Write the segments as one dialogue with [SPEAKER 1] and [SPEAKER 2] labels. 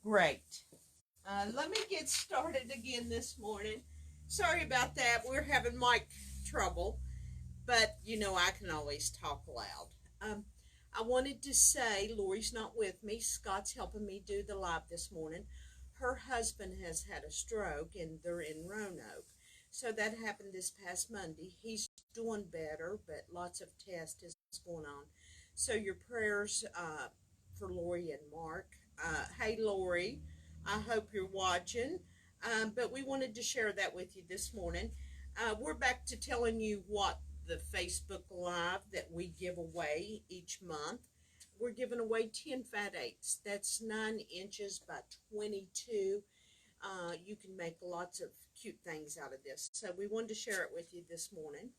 [SPEAKER 1] Great. Let me get started again this morning. Sorry about that. We're having mic trouble, but I can always talk loud. Um, I wanted to say Lori's not with me. Scott's helping me do the live this morning. Her husband has had a stroke and they're in Roanoke. So that happened this past Monday. He's doing better, but lots of tests is going on. So your prayers for Lori and Mark. Hey, Lori, I hope you're watching. But we wanted to share that with you this morning. We're back to telling you what the Facebook Live that we give away each month. We're giving away 10 fat eights. That's 9 inches by 22. You can make lots of cute things out of this. So we wanted to share it with you this morning.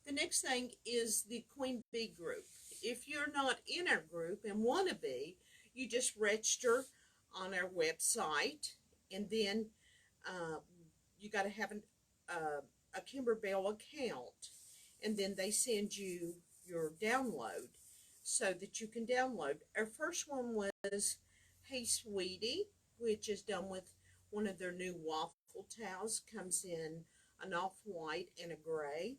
[SPEAKER 1] The next thing is the Queen Bee group. If you're not in our group and want to be, you just register on our website, and then you got to have a Kimberbell account, and then they send you your download so that you can download. Our first one was Hey Sweetie, which is done with one of their new waffle towels. Comes in an off-white and a gray.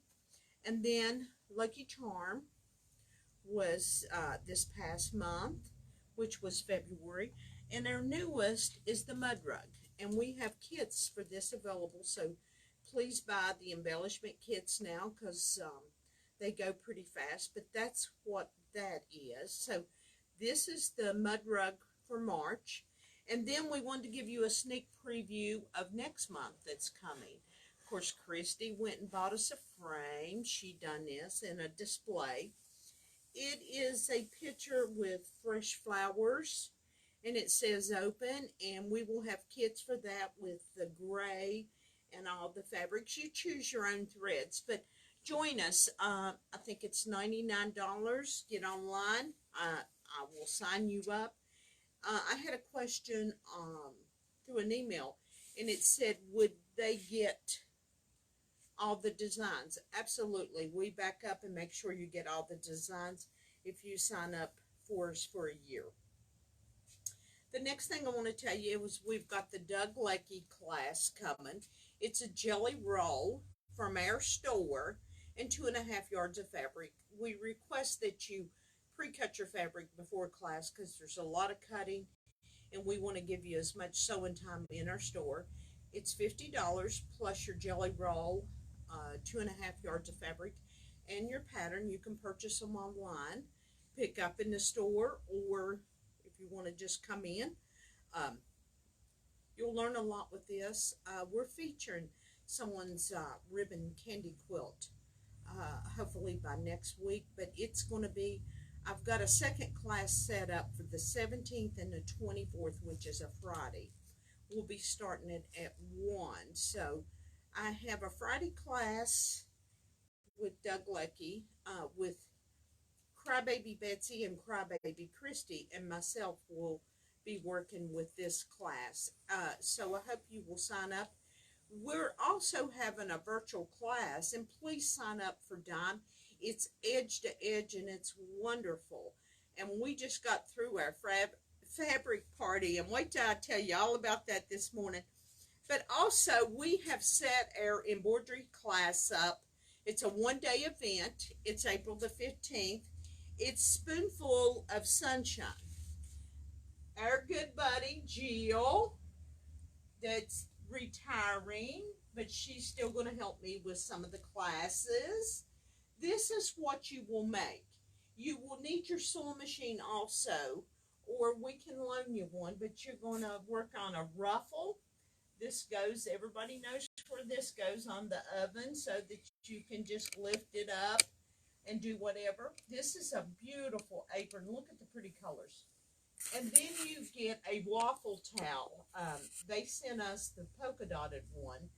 [SPEAKER 1] And then Lucky Charm was this past month, which was February. And our newest is the mud rug. And we have kits for this available. So please buy the embellishment kits now because they go pretty fast. But that's what that is. So this is the mud rug for March. And then we wanted to give you a sneak preview of next month that's coming. Of course, Christy went and bought us a frame. She done this in a display. It is a picture with fresh flowers, and it says open, and we will have kits for that with the gray and all the fabrics. You choose your own threads, but join us. I think it's $99. Get online. I will sign you up. I had a question through an email, and it said, would they get all the designs? Absolutely. We back up and make sure you get all the designs if you sign up for us for a year. The next thing I want to tell you is we've got the Doug Leckey class coming. It's a jelly roll from our store and 2.5 yards of fabric. We request that you pre-cut your fabric before class because there's a lot of cutting and we want to give you as much sewing time in our store. It's $50 plus your jelly roll, 2.5 yards of fabric, and your pattern. You can purchase them online, pick up in the store, or if you want to just come in. You'll learn a lot with this. We're featuring someone's ribbon candy quilt, hopefully by next week, but it's going to be, I've got a second class set up for the 17th and the 24th, which is a Friday. We'll be starting it at 1. So I have a Friday class with Doug Leckey, with Crybaby Betsy and Crybaby Christy, and myself will be working with this class. So I hope you will sign up. We're also having a virtual class, and please sign up for Dime. It's edge to edge, and it's wonderful. And we just got through our fabric party, and wait till I tell you all about that this morning. But also, we have set our embroidery class up. It's a one-day event. It's April the 15th. It's Spoonful of Sunshine. Our good buddy, Jill, that's retiring, but she's still going to help me with some of the classes. This is what you will make. You will need your sewing machine also, or we can loan you one, but you're going to work on a ruffle. This goes, everybody knows where this goes, on the oven, so that you can just lift it up and do whatever. This is a beautiful apron. Look at the pretty colors. And then you get a waffle towel. They sent us the polka dotted one,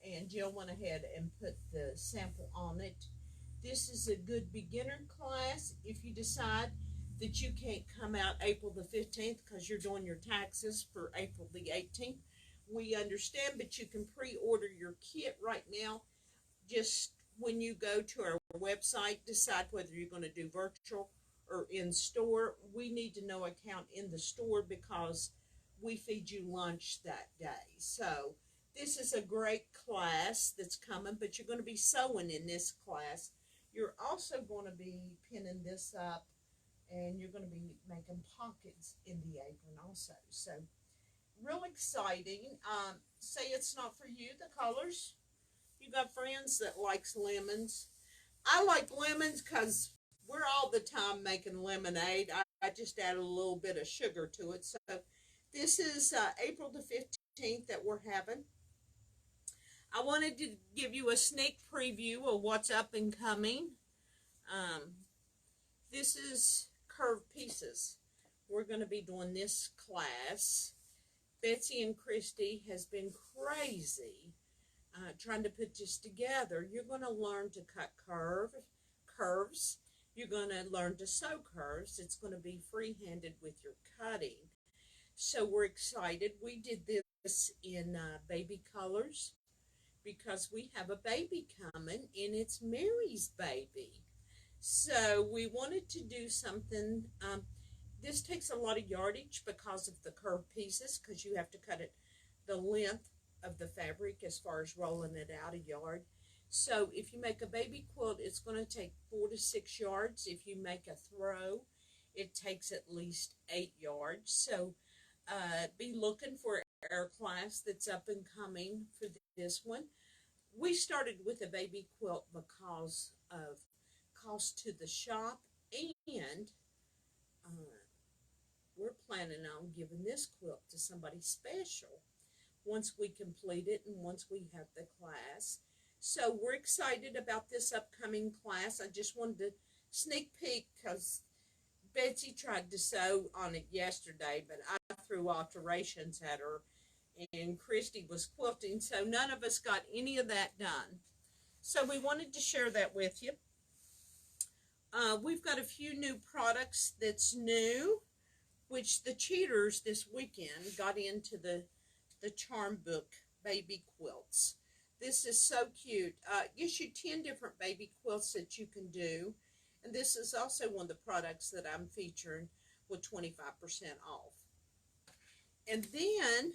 [SPEAKER 1] and Jill went ahead and put the sample on it. This is a good beginner class. If you decide that you can't come out April the 15th because you're doing your taxes for April the 18th, we understand, but you can pre-order your kit right now. Just when you go to our website, decide whether you're going to do virtual or in store. We need to know a count in the store because we feed you lunch that day. So this is a great class that's coming, but you're going to be sewing in this class. You're also going to be pinning this up, and you're going to be making pockets in the apron also. So real exciting. Say it's not for you, the colors. You got friends that likes lemons. I like lemons because we're all the time making lemonade. I just add a little bit of sugar to it. So this is April the 15th that we're having. I wanted to give you a sneak preview of what's up and coming. This is curved pieces. We're going to be doing this class. Betsy and Christy has been crazy trying to put this together. You're going to learn to cut curves. You're going to learn to sew curves. It's going to be free-handed with your cutting. So we're excited. We did this in baby colors because we have a baby coming, and it's Mary's baby. So we wanted to do something. This takes a lot of yardage because of the curved pieces, because you have to cut it the length of the fabric as far as rolling it out a yard. So if you make a baby quilt, it's going to take 4 to 6 yards. If you make a throw, it takes at least 8 yards. So be looking for our class that's up and coming for this one. We started with a baby quilt because of cost to the shop, and we're planning on giving this quilt to somebody special once we complete it and once we have the class. So we're excited about this upcoming class. I just wanted to sneak peek because Betsy tried to sew on it yesterday, but I threw alterations at her, and Christy was quilting, so none of us got any of that done. So we wanted to share that with you. We've got a few new products that's new, which the cheaters this weekend got into the charm book baby quilts. This is so cute. It gives you 10 different baby quilts that you can do. And this is also one of the products that I'm featuring with 25% off. And then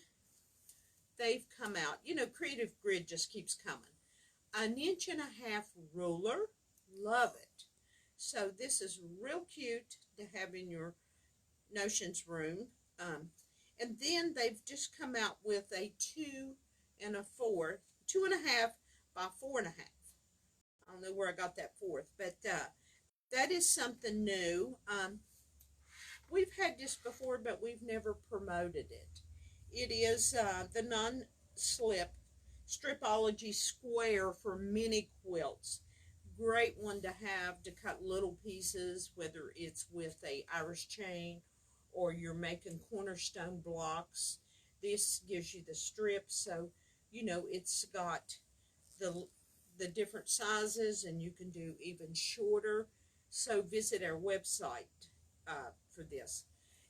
[SPEAKER 1] they've come out, you know, Creative Grid just keeps coming. 1.5-inch ruler, love it. So this is real cute to have in your notions room. And then they've just come out with a 2 1/4, 2.5 by 4.5. I don't know where I got that fourth, but that is something new. We've had this before, but we've never promoted it. It is the non-slip Stripology Square for mini quilts. Great one to have to cut little pieces, whether it's with a Irish chain or you're making cornerstone blocks. This gives you the strips, so you know it's got the different sizes, and you can do even shorter. So visit our website for this.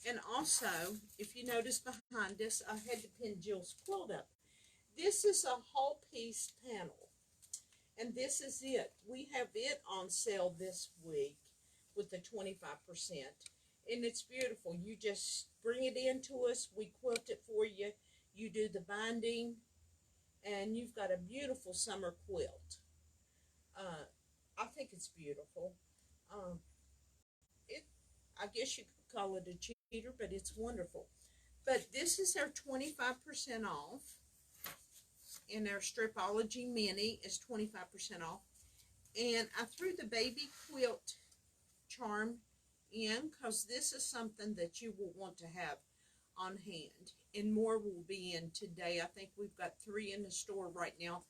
[SPEAKER 1] And also, if you notice behind us, I had to pin Jill's quilt up. This is a whole piece panel, and this is it. We have it on sale this week with the 25%. And it's beautiful. You just bring it in to us. We quilt it for you. You do the binding, and you've got a beautiful summer quilt. I think it's beautiful. I guess you could call it a cheater, but it's wonderful. But this is our 25% off, and our Stripology Mini is 25% off. And I threw the baby quilt charm in because this is something that you will want to have on hand, and more will be in today. I think we've got 3 in the store right now,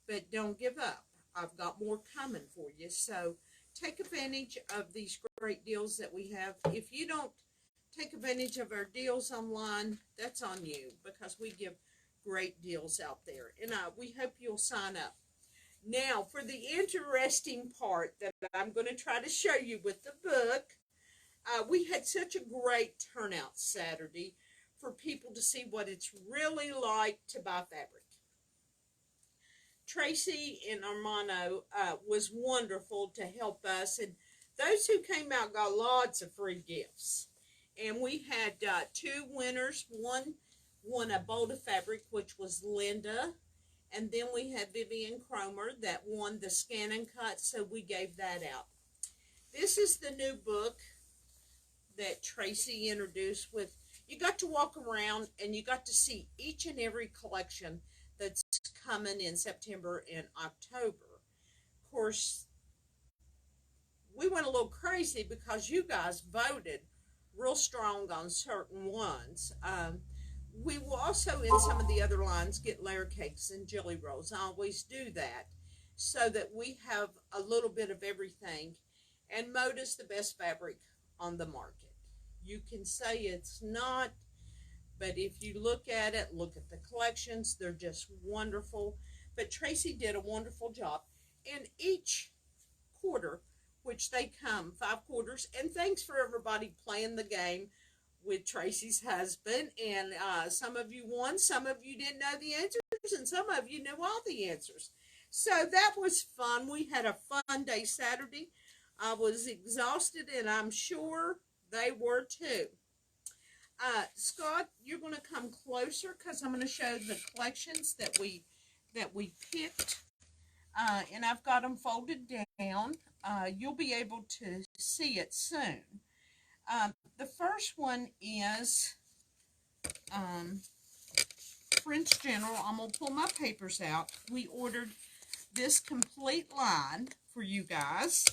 [SPEAKER 1] but don't give up. I've got more coming for you, so take advantage of these great deals that we have. If you don't take advantage of our deals online, that's on you, because we give great deals out there, and we hope you'll sign up. Now, for the interesting part that I'm going to try to show you with the book, we had such a great turnout Saturday for people to see what it's really like to buy fabric. Tracy and Armando was wonderful to help us, and those who came out got lots of free gifts. And we had 2 winners. One won a Bold of Fabric, which was Linda. And then we had Vivian Cromer that won the Scan and Cut, so we gave that out. This is the new book that Tracy introduced with, you got to walk around and you got to see each and every collection that's coming in September and October. Of course, we went a little crazy because you guys voted real strong on certain ones. We will also, in some of the other lines, get layer cakes and jelly rolls. I always do that so that we have a little bit of everything. And mode is the best fabric on the market. You can say it's not, but if you look at it, look at the collections, they're just wonderful. But Tracy did a wonderful job. And each quarter, which they come 5 quarters, and thanks for everybody playing the game with Tracy's husband, and some of you won, some of you didn't know the answers, and some of you knew all the answers. So that was fun. We had a fun day Saturday. I was exhausted, and I'm sure they were too. Scott, you're going to come closer because I'm going to show the collections that we picked, and I've got them folded down. You'll be able to see it soon. The first one is French General. I'm going to pull my papers out. We ordered this complete line for you guys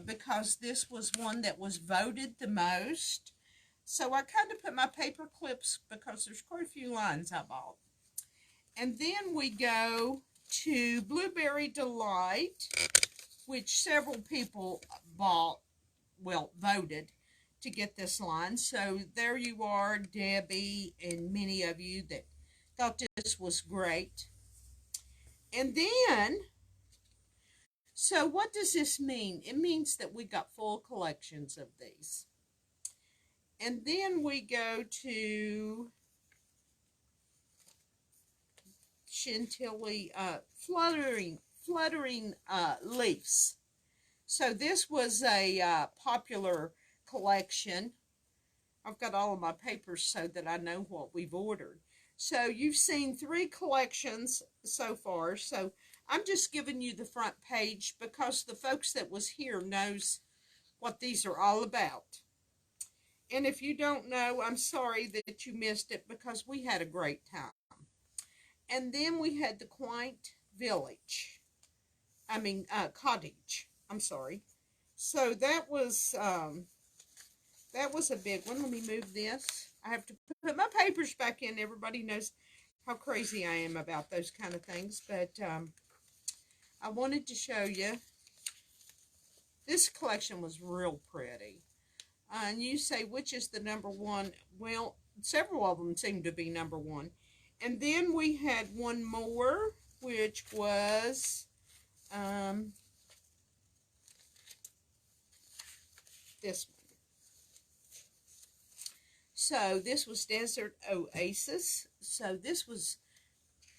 [SPEAKER 1] because this was one that was voted the most. So I kind of put my paper clips because there's quite a few lines I bought. And then we go to Blueberry Delight, which several people voted to get this line. So there you are, Debbie, and many of you that thought this was great. And then, so what does this mean? It means that we got full collections of these. And then we go to Chantilly Fluttering Leaves. So this was a popular collection. I've got all of my papers so that I know what we've ordered. So you've seen 3 collections so far. So I'm just giving you the front page because the folks that was here knows what these are all about. And if you don't know, I'm sorry that you missed it because we had a great time. And then we had the Quaint Village. Cottage. I'm sorry. So that was a big one. Let me move this. I have to put my papers back in. Everybody knows how crazy I am about those kind of things. But I wanted to show you. This collection was real pretty. And you say, which is the number one? Well, several of them seem to be number one. And then we had one more, which was this one. So this was Desert Oasis. So this was,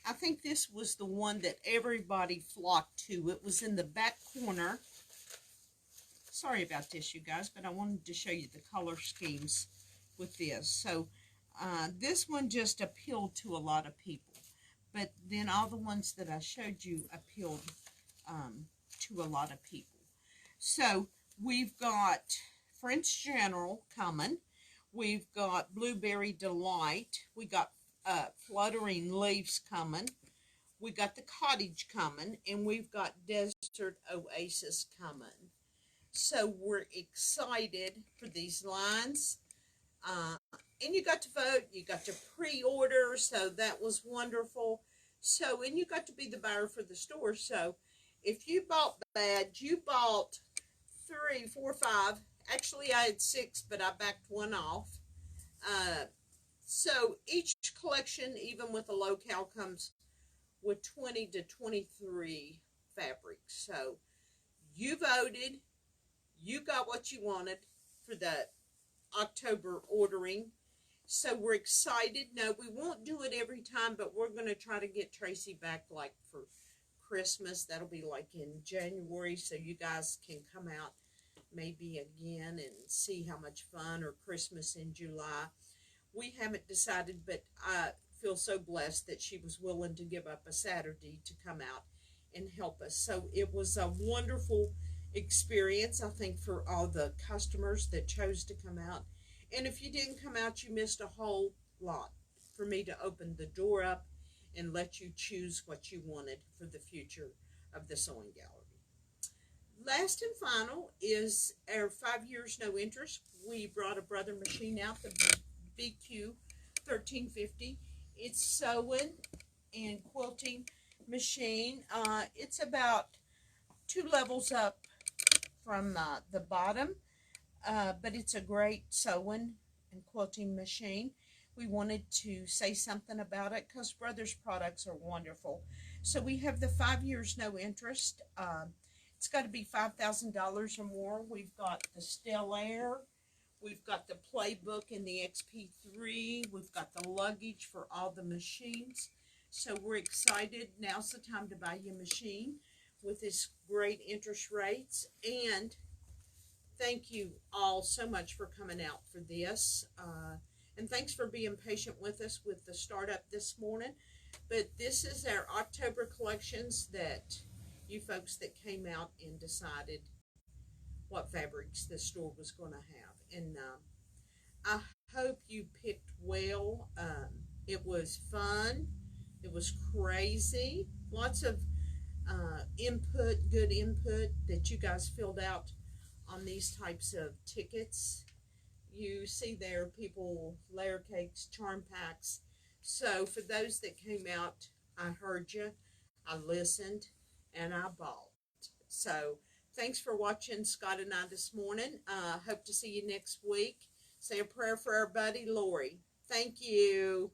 [SPEAKER 1] I think this was the one that everybody flocked to. It was in the back corner. Sorry about this, you guys, but I wanted to show you the color schemes with this. So this one just appealed to a lot of people. But then all the ones that I showed you appealed to a lot of people. So we've got French General coming. We've got Blueberry Delight. We got Fluttering Leaves coming. We got the Cottage coming. And we've got Desert Oasis coming. So we're excited for these lines. And you got to vote. You got to pre-order. So that was wonderful. So, and you got to be the buyer for the store. So if you bought bad, you bought 3, 4, 5. Actually, I had 6, but I backed one off. So each collection, even with a locale, comes with 20 to 23 fabrics. So you voted. You got what you wanted for the October ordering. So we're excited. No, we won't do it every time, but we're going to try to get Tracy back like for Christmas. That'll be like in January, so you guys can come out maybe again and see how much fun, or Christmas in July. We haven't decided, but I feel so blessed that she was willing to give up a Saturday to come out and help us. So it was a wonderful experience, I think, for all the customers that chose to come out. And if you didn't come out, you missed a whole lot for me to open the door up and let you choose what you wanted for the future of the sewing gallery. Last and final is our 5 years no interest. We brought a brother machine out, the BQ 1350. It's sewing and quilting machine. It's about 2 levels up from the bottom, but it's a great sewing and quilting machine. We wanted to say something about it because Brothers products are wonderful. So we have the 5 years no interest. It's got to be $5,000 or more. We've got the Stellaire. We've got the playbook in the XP3. We've got the luggage for all the machines. So we're excited. Now's the time to buy your machine with this great interest rates. And thank you all so much for coming out for this. And thanks for being patient with us with the startup this morning. But this is our October collections that you folks that came out and decided what fabrics the store was going to have. And I hope you picked well. It was fun. It was crazy. Lots of input, good input that you guys filled out on these types of tickets. You see there people, layer cakes, charm packs. So for those that came out, I heard you, I listened, and I bought. So thanks for watching Scott and I this morning. Hope to see you next week. Say a prayer for our buddy Lori. Thank you.